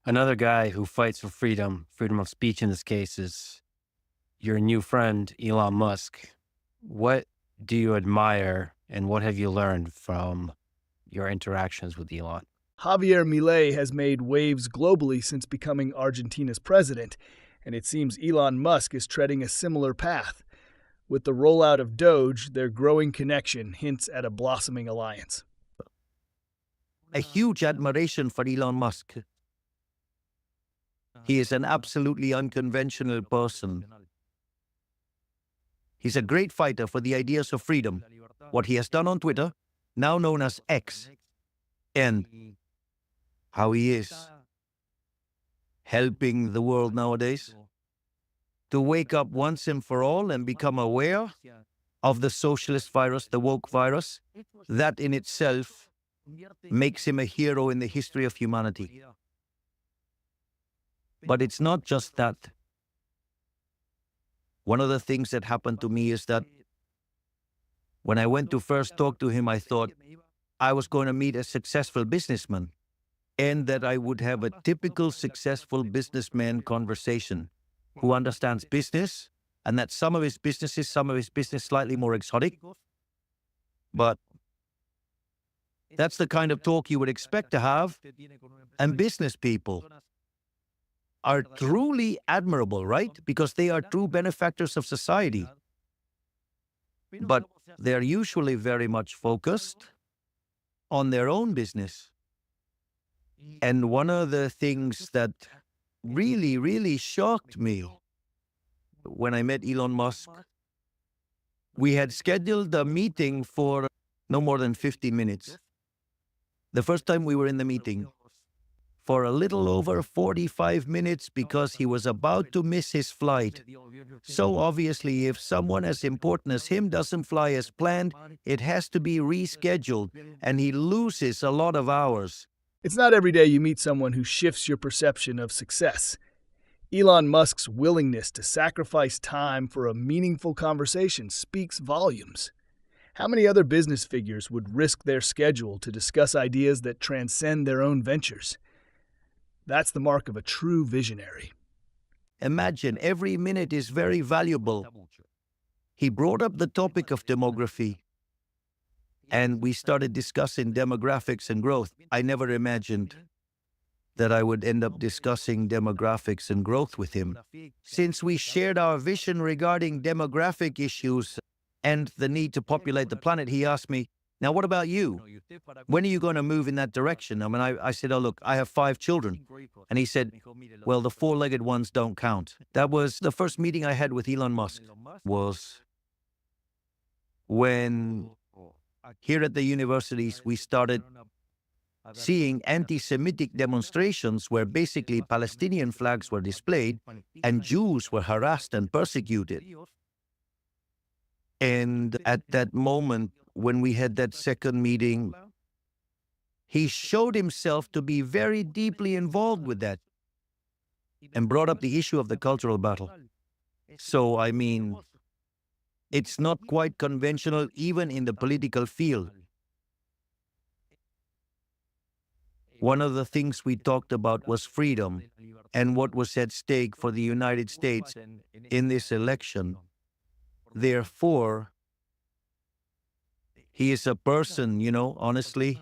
Another guy who fights for freedom of speech in this case, is your new friend, Elon Musk. What do you admire and what have you learned from your interactions with Elon? Javier Milei has made waves globally since becoming Argentina's president, and it seems Elon Musk is treading a similar path. With the rollout of Doge, their growing connection hints at a blossoming alliance. A huge admiration for Elon Musk. He is an absolutely unconventional person. He's a great fighter for the ideas of freedom. What he has done on Twitter, now known as X, and how he is helping the world nowadays to wake up once and for all and become aware of the socialist virus, the woke virus. That in itself makes him a hero in the history of humanity. But it's not just that. One of the things that happened to me is that when I went to first talk to him, I thought I was going to meet a successful businessman and that I would have a typical successful businessman conversation who understands business, and that some of his business slightly more exotic. But that's the kind of talk you would expect to have. And business people are truly admirable, right? Because they are true benefactors of society. But they're usually very much focused on their own business. And one of the things that really, really shocked me when I met Elon Musk, we had scheduled a meeting for no more than 50 minutes. The first time we were in the meeting, for a little over 45 minutes because he was about to miss his flight. So obviously, if someone as important as him doesn't fly as planned, it has to be rescheduled, and he loses a lot of hours. It's not every day you meet someone who shifts your perception of success. Elon Musk's willingness to sacrifice time for a meaningful conversation speaks volumes. How many other business figures would risk their schedule to discuss ideas that transcend their own ventures? That's the mark of a true visionary. Imagine, every minute is very valuable. He brought up the topic of demography, and we started discussing demographics and growth. I never imagined that I would end up discussing demographics and growth with him. Since we shared our vision regarding demographic issues and the need to populate the planet, he asked me, now what about you? When are you going to move in that direction? I mean, I said, oh, look, I have 5 children. And he said, well, the 4-legged ones don't count. That was the first meeting I had with Elon Musk, was when here at the universities we started seeing anti-Semitic demonstrations where basically Palestinian flags were displayed and Jews were harassed and persecuted. And at that moment, when we had that second meeting, he showed himself to be very deeply involved with that and brought up the issue of the cultural battle. So, I mean, it's not quite conventional even in the political field. One of the things we talked about was freedom and what was at stake for the United States in this election. Therefore, he is a person, honestly,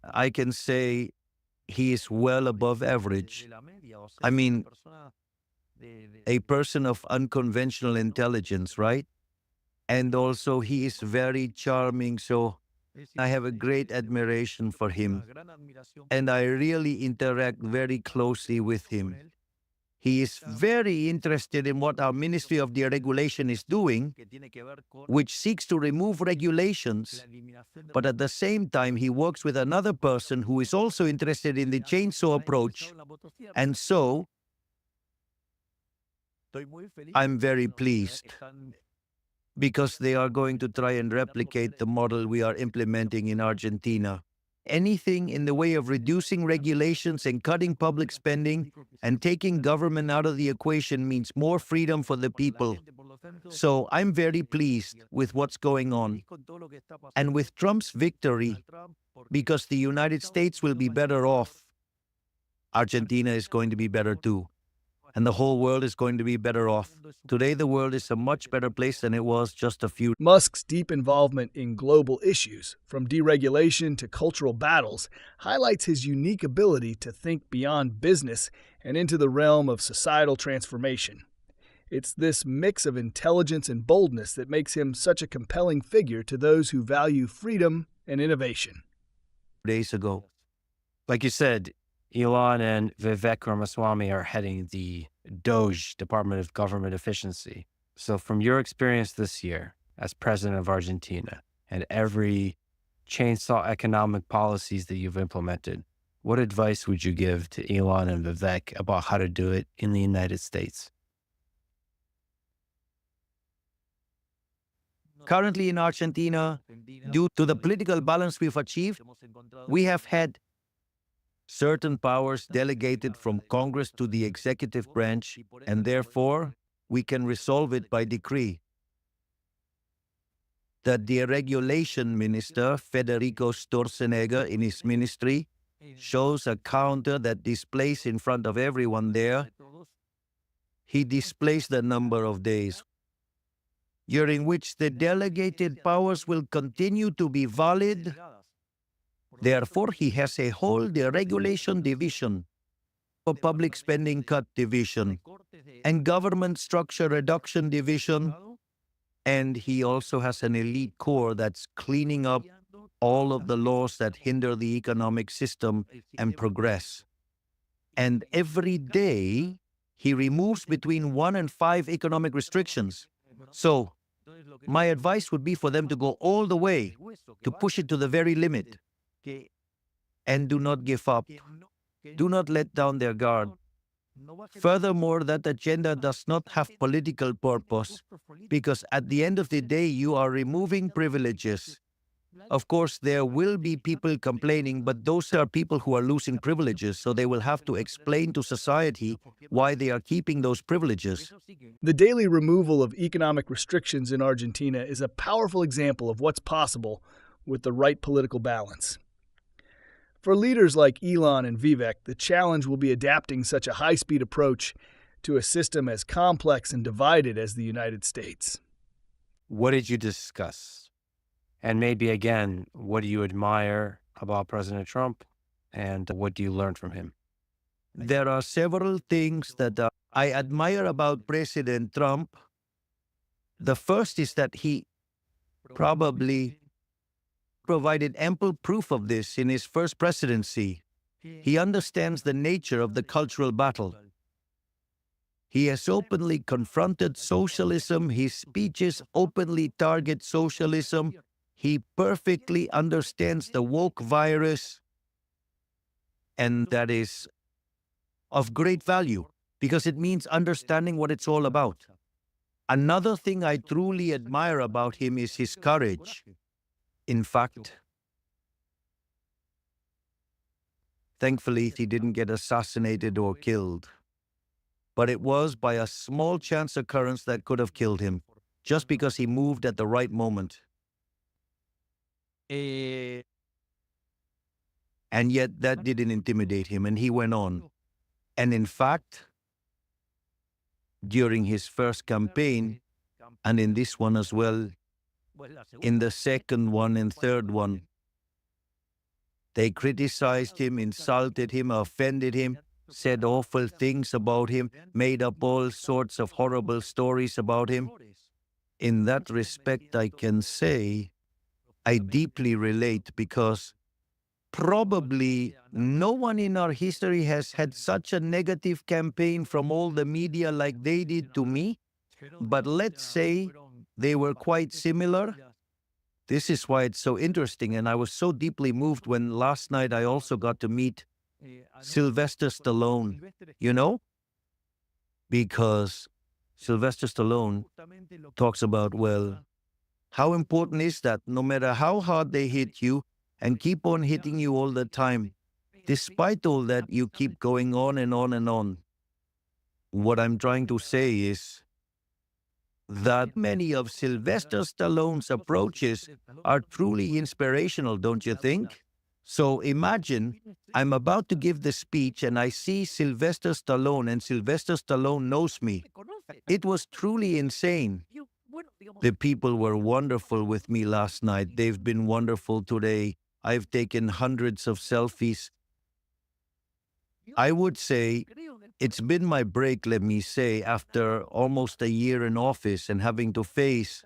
I can say he is well above average. I mean, a person of unconventional intelligence, right? And also he is very charming, so I have a great admiration for him. And I really interact very closely with him. He is very interested in what our Ministry of Deregulation is doing, which seeks to remove regulations, but at the same time, he works with another person who is also interested in the chainsaw approach. And so, I'm very pleased because they are going to try and replicate the model we are implementing in Argentina. Anything in the way of reducing regulations and cutting public spending and taking government out of the equation means more freedom for the people. So I'm very pleased with what's going on. And with Trump's victory, because the United States will be better off. Argentina is going to be better too. And the whole world is going to be better off. Today, the world is a much better place than it was just a few. Musk's deep involvement in global issues, from deregulation to cultural battles, highlights his unique ability to think beyond business and into the realm of societal transformation. It's this mix of intelligence and boldness that makes him such a compelling figure to those who value freedom and innovation. Days ago. Like you said, Elon and Vivek Ramaswamy are heading the DOGE, Department of Government Efficiency. So from your experience this year as president of Argentina and every chainsaw economic policies that you've implemented, what advice would you give to Elon and Vivek about how to do it in the United States? Currently in Argentina, due to the political balance we've achieved, we have had certain powers delegated from Congress to the executive branch, and therefore we can resolve it by decree. The deregulation minister, Federico Sturzenegger, in his ministry, shows a counter that displays in front of everyone there. He displays the number of days during which the delegated powers will continue to be valid. Therefore, he has a whole deregulation division, a public spending cut division, and government structure reduction division, and he also has an elite core that's cleaning up all of the laws that hinder the economic system and progress. And every day, he removes between 1 and 5 economic restrictions. So, my advice would be for them to go all the way, to push it to the very limit. And do not give up. Do not let down their guard. Furthermore, that agenda does not have political purpose, because at the end of the day, you are removing privileges. Of course, there will be people complaining, but those are people who are losing privileges, so they will have to explain to society why they are keeping those privileges. The daily removal of economic restrictions in Argentina is a powerful example of what's possible with the right political balance. For leaders like Elon and Vivek, the challenge will be adapting such a high-speed approach to a system as complex and divided as the United States. What did you discuss? And maybe again, what do you admire about President Trump and what do you learn from him? There are several things that I admire about President Trump. The first is that he probably provided ample proof of this in his first presidency. He understands the nature of the cultural battle. He has openly confronted socialism. His speeches openly target socialism. He perfectly understands the woke virus, and that is of great value because it means understanding what it's all about. Another thing I truly admire about him is his courage. In fact, thankfully, he didn't get assassinated or killed. But it was by a small chance occurrence that could have killed him, just because he moved at the right moment. And yet that didn't intimidate him, and he went on. And in fact, during his first campaign, and in this one as well, in the second one and third one, they criticized him, insulted him, offended him, said awful things about him, made up all sorts of horrible stories about him. In that respect, I can say I deeply relate because probably no one in our history has had such a negative campaign from all the media like they did to me. But let's say they were quite similar. This is why it's so interesting, and I was so deeply moved when last night I also got to meet Sylvester Stallone, you know? Because Sylvester Stallone talks about, well, how important is that no matter how hard they hit you and keep on hitting you all the time, despite all that, you keep going on and on and on. What I'm trying to say is that many of Sylvester Stallone's approaches are truly inspirational, don't you think? So imagine I'm about to give the speech and I see Sylvester Stallone, and Sylvester Stallone knows me. It was truly insane. The people were wonderful with me last night. They've been wonderful today. I've taken hundreds of selfies. I would say it's been my break, let me say, after almost a year in office and having to face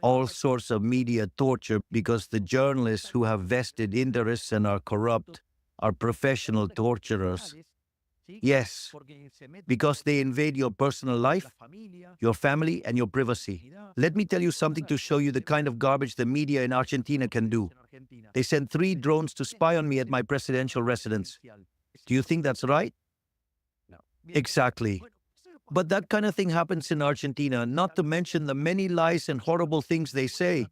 all sorts of media torture because the journalists who have vested interests and are corrupt are professional torturers. Yes, because they invade your personal life, your family, and your privacy. Let me tell you something to show you the kind of garbage the media in Argentina can do. They sent 3 drones to spy on me at my presidential residence. Do you think that's right? Exactly. But that kind of thing happens in Argentina, not to mention the many lies and horrible things they say.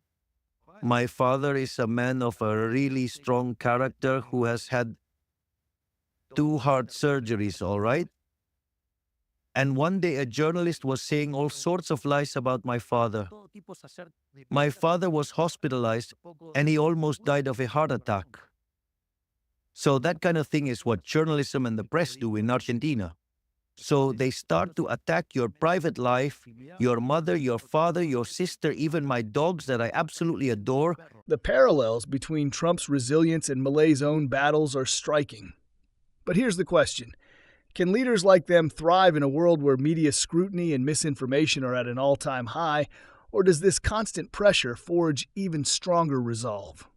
My father is a man of a really strong character who has had 2 heart surgeries, all right? And one day a journalist was saying all sorts of lies about my father. My father was hospitalized and he almost died of a heart attack. So that kind of thing is what journalism and the press do in Argentina. So they start to attack your private life, your mother, your father, your sister, even my dogs that I absolutely adore. The parallels between Trump's resilience and Milei's own battles are striking. But here's the question. Can leaders like them thrive in a world where media scrutiny and misinformation are at an all-time high, or does this constant pressure forge even stronger resolve?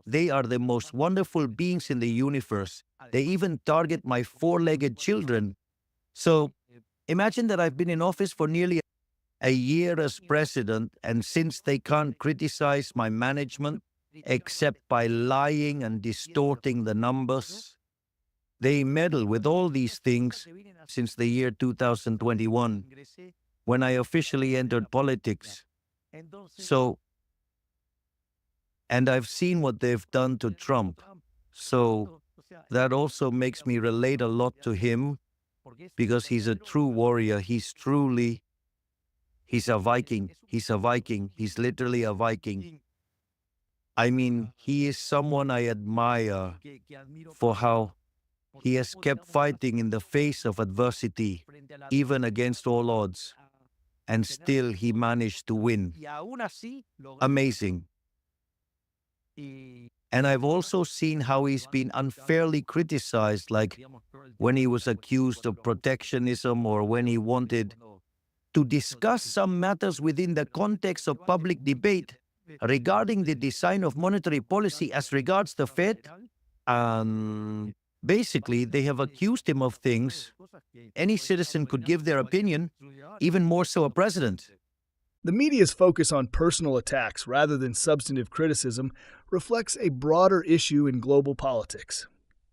They are the most wonderful beings in the universe. They even target my 4-legged children. So imagine that I've been in office for nearly a year as president, and since they can't criticize my management except by lying and distorting the numbers, they meddle with all these things since the year 2021, when I officially entered politics. And I've seen what they've done to Trump. So that also makes me relate a lot to him because he's a true warrior. He's a Viking. He's a Viking. He's literally a Viking. I mean, he is someone I admire for how he has kept fighting in the face of adversity, even against all odds. And still he managed to win. Amazing. And I've also seen how he's been unfairly criticized, like when he was accused of protectionism or when he wanted to discuss some matters within the context of public debate regarding the design of monetary policy as regards the Fed. Basically, they have accused him of things any citizen could give their opinion, even more so a president. The media's focus on personal attacks rather than substantive criticism reflects a broader issue in global politics.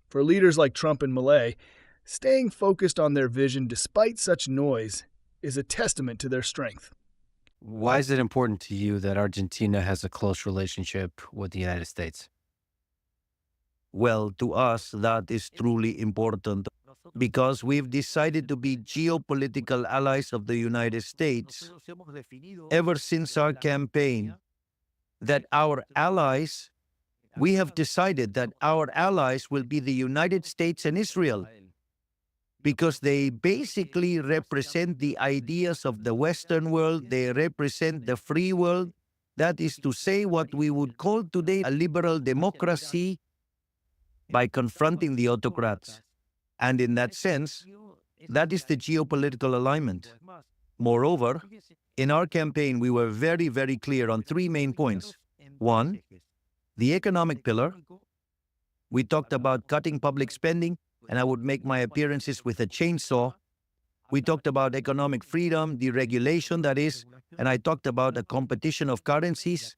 For leaders like Trump and Milei, staying focused on their vision despite such noise is a testament to their strength. Why is it important to you that Argentina has a close relationship with the United States? Well, to us, that is truly important because we've decided to be geopolitical allies of the United States ever since our campaign. We have decided that our allies will be the United States and Israel because they basically represent the ideas of the Western world. They represent the free world. That is to say, what we would call today a liberal democracy by confronting the autocrats. And in that sense, that is the geopolitical alignment. Moreover, in our campaign, we were very, very clear on 3 main points. 1, the economic pillar. We talked about cutting public spending, and I would make my appearances with a chainsaw. We talked about economic freedom, deregulation, that is, and I talked about a competition of currencies.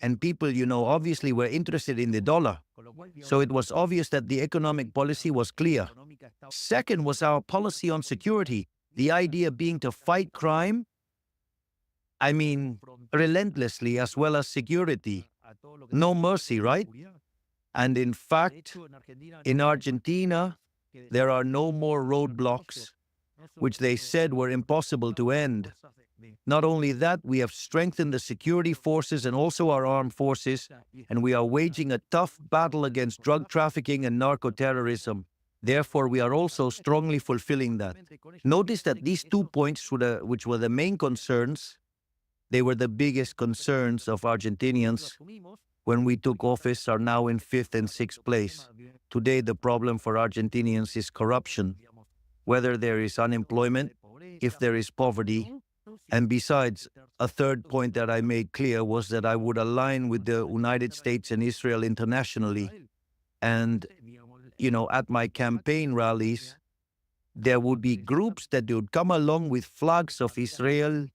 And people, obviously were interested in the dollar. So it was obvious that the economic policy was clear. Second was our policy on security, the idea being to fight crime, relentlessly, as well as security. No mercy, right? And in fact, in Argentina, there are no more roadblocks, which they said were impossible to end. Not only that, we have strengthened the security forces and also our armed forces, and we are waging a tough battle against drug trafficking and narco-terrorism. Therefore, we are also strongly fulfilling that. Notice that these 2 points, which were the main concerns, they were the biggest concerns of Argentinians when we took office, are now in 5th and 6th place. Today, the problem for Argentinians is corruption, whether there is unemployment, if there is poverty. And besides, a third point that I made clear was that I would align with the United States and Israel internationally. And, at my campaign rallies, there would be groups that would come along with flags of Israel.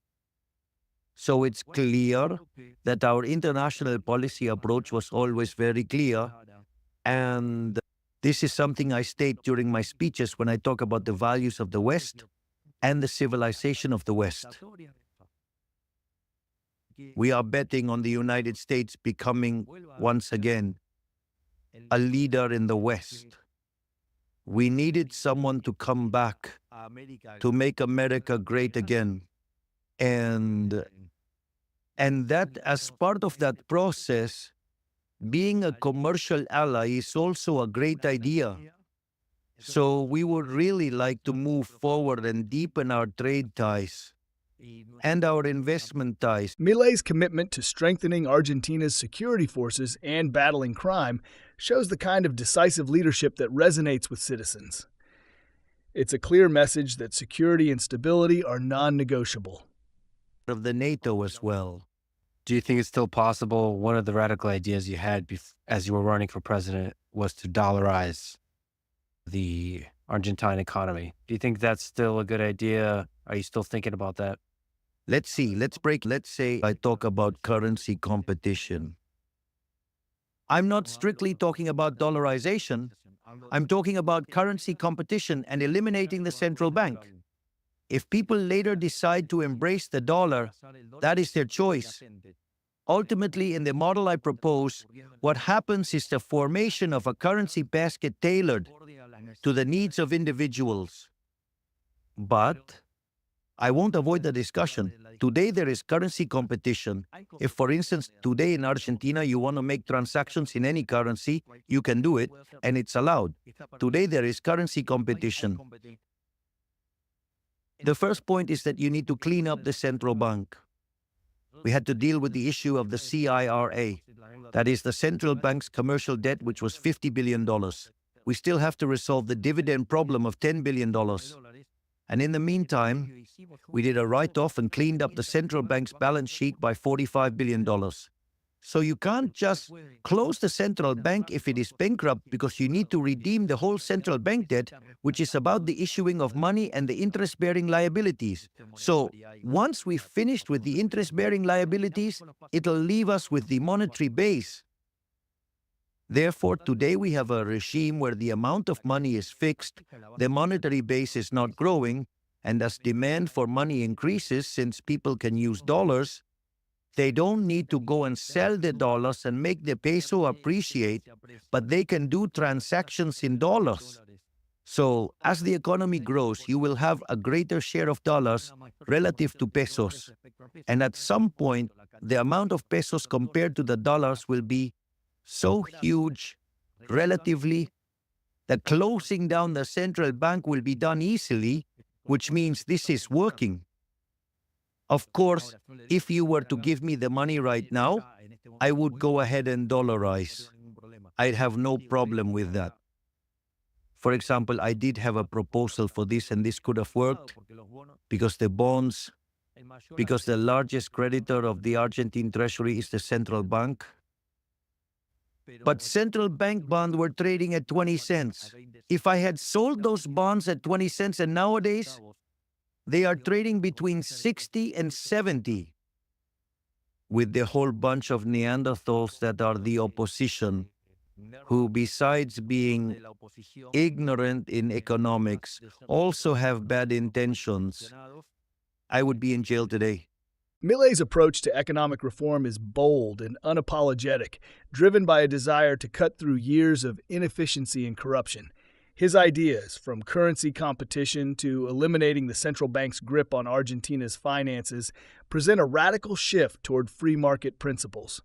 So it's clear that our international policy approach was always very clear. And this is something I state during my speeches when I talk about the values of the West and the civilization of the West. We are betting on the United States becoming, once again, a leader in the West. We needed someone to come back to make America great again. And that as part of that process, being a commercial ally is also a great idea. So we would really like to move forward and deepen our trade ties and our investment ties. Milei's commitment to strengthening Argentina's security forces and battling crime shows the kind of decisive leadership that resonates with citizens. It's a clear message that security and stability are non-negotiable. Of the NATO as well. Do you think it's still possible? One of the radical ideas you had as you were running for president was to dollarize the Argentine economy. Do you think that's still a good idea? Are you still thinking about that? Let's see. Let's say I talk about currency competition. I'm not strictly talking about dollarization. I'm talking about currency competition and eliminating the central bank. If people later decide to embrace the dollar, that is their choice. Ultimately, in the model I propose, what happens is the formation of a currency basket tailored to the needs of individuals. But I won't avoid the discussion. Today, there is currency competition. If, for instance, today in Argentina, you want to make transactions in any currency, you can do it, and it's allowed. Today, there is currency competition. The first point is that you need to clean up the central bank. We had to deal with the issue of the CIRA, that is the central bank's commercial debt, which was $50 billion. We still have to resolve the dividend problem of $10 billion. And in the meantime, we did a write-off and cleaned up the central bank's balance sheet by $45 billion. So you can't just close the central bank if it is bankrupt, because you need to redeem the whole central bank debt, which is about the issuing of money and the interest-bearing liabilities. So once we've finished with the interest-bearing liabilities, it'll leave us with the monetary base. Therefore, today we have a regime where the amount of money is fixed, the monetary base is not growing, and as demand for money increases, since people can use dollars, they don't need to go and sell the dollars and make the peso appreciate, but they can do transactions in dollars. So as the economy grows, you will have a greater share of dollars relative to pesos. And at some point, the amount of pesos compared to the dollars will be so huge, relatively, that closing down the central bank will be done easily, which means this is working. Of course, if you were to give me the money right now, I would go ahead and dollarize. I'd have no problem with that. For example, I did have a proposal for this, and this could have worked because the bonds, because the largest creditor of the Argentine treasury is the central bank. But central bank bonds were trading at 20 cents. If I had sold those bonds at 20 cents, and nowadays, they are trading between 60 and 70, with the whole bunch of Neanderthals that are the opposition, who besides being ignorant in economics, also have bad intentions. I would be in jail today. Milei's approach to economic reform is bold and unapologetic, driven by a desire to cut through years of inefficiency and corruption. His ideas, from currency competition to eliminating the central bank's grip on Argentina's finances, present a radical shift toward free market principles.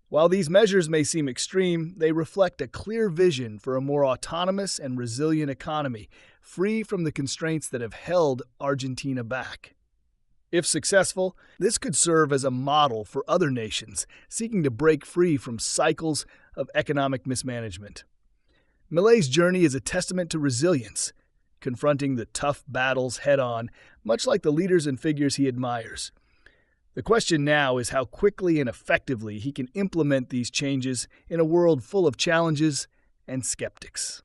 While these measures may seem extreme, they reflect a clear vision for a more autonomous and resilient economy, free from the constraints that have held Argentina back. If successful, this could serve as a model for other nations seeking to break free from cycles of economic mismanagement. Milei's journey is a testament to resilience, confronting the tough battles head-on, much like the leaders and figures he admires. The question now is how quickly and effectively he can implement these changes in a world full of challenges and skeptics.